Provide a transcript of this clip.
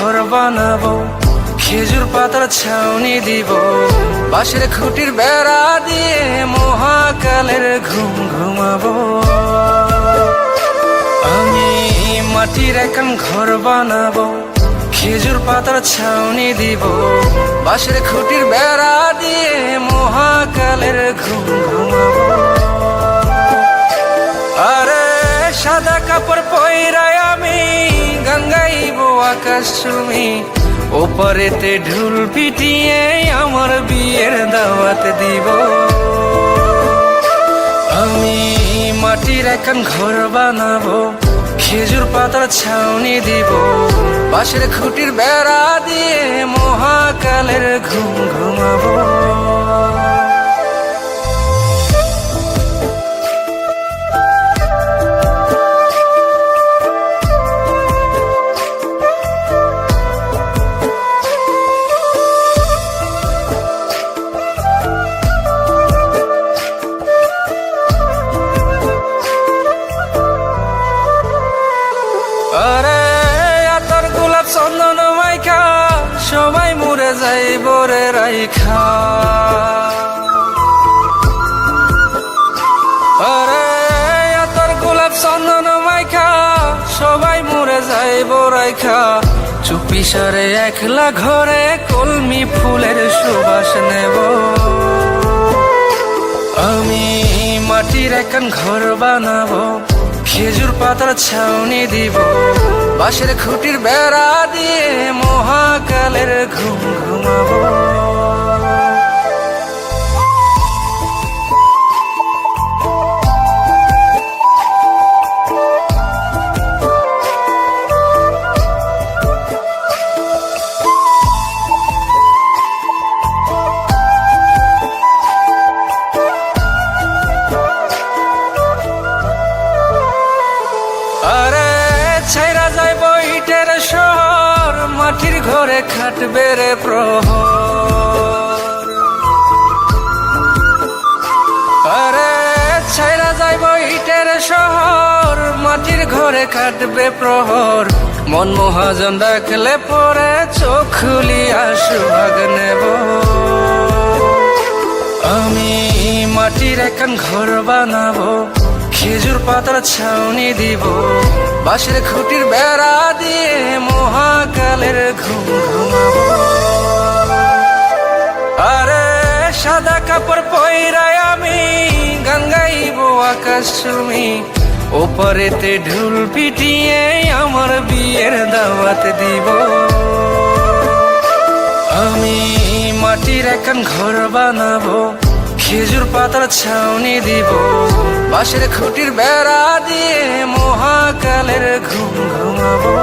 ঘর বানাবো, খেজুর পাতার ছাউনি দিব, বাঁশের খুঁটির বেড়া দিয়ে মহাকালের ঘুম ঘুমাবো। আমি মাটির একখান ঘর বানাবো, খেজুর পাতার ছাউনি দিব, বাঁশের খুঁটির বেড়া দিয়ে মহাকালের ঘুম ঘুমাবো। আরে সাদা কাপড় পয়রায় আমি গান গাইবো আকাশ চুমি, ওপারেতে ঢুল পিটিয়ে আমার বিয়ের দাওয়াত দিব। আমি মাটির একখান ঘর বানাবো, খেজুর পাতার ছাউনি দিব, বাঁশের খুঁটির বেড়া দিয়ে মহাকালের ঘুম ঘুমাবো। আরে আতর গোলাপ চন্দন মাইখা সবাই মরে যাইব রে রাইখা। আরে আতর গোলাপ চন্দন মাইখা সবাই মরে যাইব রাইখা, চুপি সারে একলা ঘরে কলমি ফুলের সুবাস নেব। আমি মাটির একখান ঘর বানাবো, খেজুর পাতার ছাউনি দিব, বাঁশের খুঁটির বেড়া দিয়ে মহাকালের ঘুম ঘুমাবো। আরে ছাইরা যাইব ইটের শহর, মাটির ঘরে খাটবে রে প্রহর। আরে ছাইরা যাইব ইটের শহর, মাটির ঘরে খাটবে প্রহর, মন মহাজন ডাকলে পরে চোখ খুলিয়া সুহাগ নেব। আমি মাটির একখান ঘর বানাবো, খেজুর পাতার ছাউনি দিব, বাঁশের খুঁটির বেড়া দিয়ে মহাকালের ঘুম ঘুমাবো। আরে সাদা কাপড় পয়রায় আমি গান গাইবো আকাশ চুমি, ওপারেতে ঢুল পিটিয়ে আমার বিয়ের দাওয়াত দিব। আমি মাটির একখান ঘর বানাবো, খেজুর পাতার ছাউনি দিব, বাঁশের খুঁটির বেড়া দিয়ে মহাকালের ঘুম ঘুমাবো।